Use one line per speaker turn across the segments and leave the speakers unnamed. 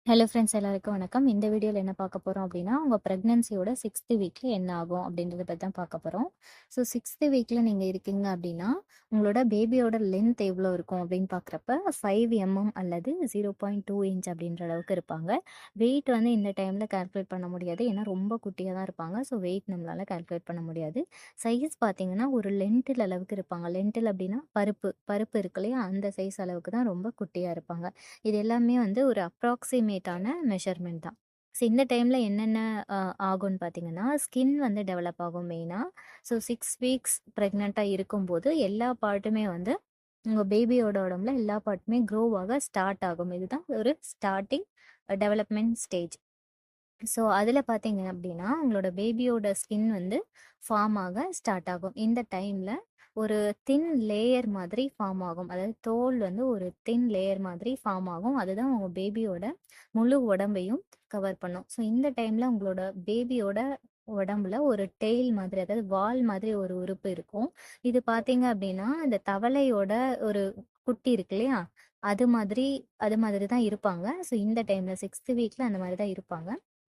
Hello friends எல்லாருக்கும் வணக்கம். இந்த வீடியோவில் என்ன பார்க்க போகிறோம் அப்படின்னா, உங்கள் ப்ரெக்னன்சியோட 6th வீக்கில் என்ன ஆகும் அப்படின்றத பற்றி தான் பார்க்க போகிறோம். ஸோ 6th வீக்கில் நீங்கள் இருக்கீங்க அப்படின்னா, உங்களோட பேபியோட லென்த் எவ்வளோ இருக்கும் அப்படின்னு பார்க்குறப்ப 5 mm அல்லது 0.2 இன்ச் அப்படின்ற அளவுக்கு இருப்பாங்க. வெயிட் வந்து இந்த டைமில் கால்குலேட் பண்ண முடியாது. ஏன்னா ரொம்ப குட்டியாக தான் இருப்பாங்க. ஸோ வெயிட் நம்மளால் கால்குலேட் பண்ண முடியாது. சைஸ் பார்த்தீங்கன்னா ஒரு லென்டில் அளவுக்கு இருப்பாங்க. லென்டில் அப்படின்னா பருப்பு பருப்பு இருக்கு இல்லையா, அந்த சைஸ் அளவுக்கு தான் ரொம்ப குட்டியாக இருப்பாங்க. இது எல்லாமே வந்து ஒரு அப்ராக்சிமேட்டான மெஷர்மெண்ட் தான். ஸோ இந்த டைமில் என்னென்ன ஆகும்னு பார்த்தீங்கன்னா, ஸ்கின் வந்து டெவலப் ஆகும் மெயினாக. ஸோ 6 வீக்ஸ் ப்ரெக்னெண்ட்டாக இருக்கும்போது எல்லா பார்ட்டுமே வந்து உங்கள் பேபியோட உடம்புல எல்லா பார்ட்டுமே க்ரோ ஆக ஸ்டார்ட் ஆகும். இதுதான் ஒரு ஸ்டார்டிங் டெவலப்மெண்ட் ஸ்டேஜ். ஸோ அதில் பார்த்தீங்க அப்படின்னா, உங்களோட பேபியோட ஸ்கின் வந்து ஃபார்ம் ஆக ஸ்டார்ட் ஆகும். இந்த டைமில் ஒரு தின் லேயர் மாதிரி ஃபார்ம் ஆகும். அதாவது தோல் வந்து ஒரு தின் லேயர் மாதிரி ஃபார்ம் ஆகும். அதுதான் உங்கள் பேபியோட முழு உடம்பையும் கவர் பண்ணும். ஸோ இந்த டைமில் உங்களோட பேபியோட உடம்புல ஒரு டெயில் மாதிரி, அதாவது வால் மாதிரி ஒரு உறுப்பு இருக்கும். இது பார்த்தீங்க அப்படின்னா, இந்த தவளையோட ஒரு குட்டி இருக்கு இல்லையா, அது மாதிரி தான் இருப்பாங்க. ஸோ இந்த டைமில் 6th வீக்கில் அந்த மாதிரி தான் இருப்பாங்க.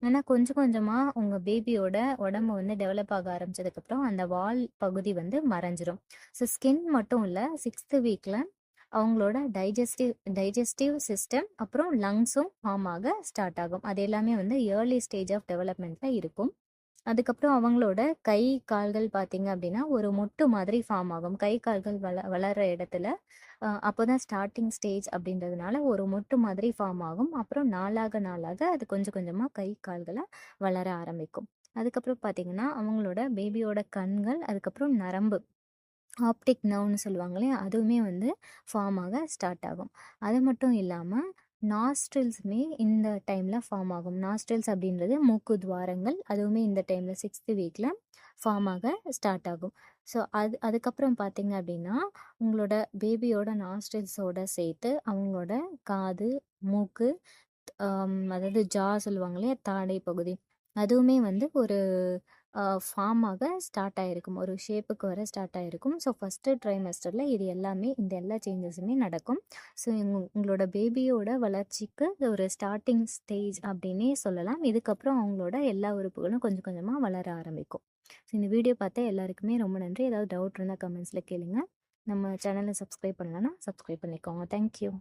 ஆனா கொஞ்சம் கொஞ்சமா உங்க பேபியோட உடம்பு வந்து டெவலப் ஆக ஆரம்பிச்சதுக்கப்புறம் அந்த வால் பகுதி வந்து மறைஞ்சிரும். ஸோ ஸ்கின் மட்டும் இல்லை, 6th வீக்கில் அவங்களோட டைஜஸ்டிவ் சிஸ்டம் அப்புறம் லங்ஸும் ஃபார்ம் ஆக ஸ்டார்ட் ஆகும். அது எல்லாமே வந்து ஏர்லி ஸ்டேஜ் ஆஃப் டெவலப்மெண்ட்டில் இருக்கும். அதுக்கப்புறம் அவங்களோட கை கால்கள் பார்த்தீங்க அப்படின்னா ஒரு மொட்டு மாதிரி ஃபார்ம் ஆகும். கை கால்கள் வளர்ற இடத்துல அப்போதான் ஸ்டார்டிங் ஸ்டேஜ் அப்படின்றதுனால ஒரு மொட்டு மாதிரி ஃபார்ம் ஆகும். அப்புறம் நாளாக நாளாக அது கொஞ்சம் கொஞ்சமாக கை கால்களை வளர ஆரம்பிக்கும். அதுக்கப்புறம் பார்த்தீங்கன்னா அவங்களோட பேபியோட கண்கள், அதுக்கப்புறம் நரம்பு, ஆப்டிக் நர்வ்னு சொல்லுவாங்க இல்லையா, அதுவுமே வந்து ஃபார்ம் ஆக ஸ்டார்ட் ஆகும். அது மட்டும் இல்லாமல் நாஸ்ட்ரில்ஸுமே இந்த டைமில் ஃபார்ம் ஆகும். நாஸ்ட்ரில்ஸ் அப்படின்றது மூக்கு துவாரங்கள், அதுவுமே இந்த டைமில் 6th வீக்கில் ஃபார்ம் ஆக ஸ்டார்ட் ஆகும். ஸோ அதுக்கப்புறம் பார்த்தீங்க அப்படின்னா, உங்களோட பேபியோட நாஸ்ட்ரில்ஸோட சேர்த்து அவங்களோட காது, மூக்கு, அதாவது ஜா சொல்லுவாங்க இல்லையா, தாடை பகுதி, அதுவுமே வந்து ஒரு ஃபார்ம் ஆக ஸ்டார்ட் ஆகிருக்கும். ஒரு ஷேப்புக்கு வர ஸ்டார்ட் ஆகிருக்கும். ஸோ ஃபஸ்ட்டு ட்ரைமஸ்டரில் இது எல்லாமே, இந்த எல்லா சேஞ்சஸுமே நடக்கும். ஸோ உங்களோட பேபியோட வளர்ச்சிக்கு இது ஒரு ஸ்டார்டிங் ஸ்டேஜ் அப்படின்னே சொல்லலாம். இதுக்கப்புறம் அவங்களோட எல்லா உறுப்புகளும் கொஞ்சம் கொஞ்சமாக வளர ஆரம்பிக்கும். ஸோ இந்த வீடியோ பார்த்த எல்லாருக்குமே ரொம்ப நன்றி. ஏதாவது டவுட் இருந்தால் கமெண்ட்ஸில் கேளுங்க. நம்ம சேனலை சப்ஸ்கிரைப் பண்ணலன்னா சப்ஸ்கிரைப் பண்ணிக்கோங்க. தேங்க்யூ.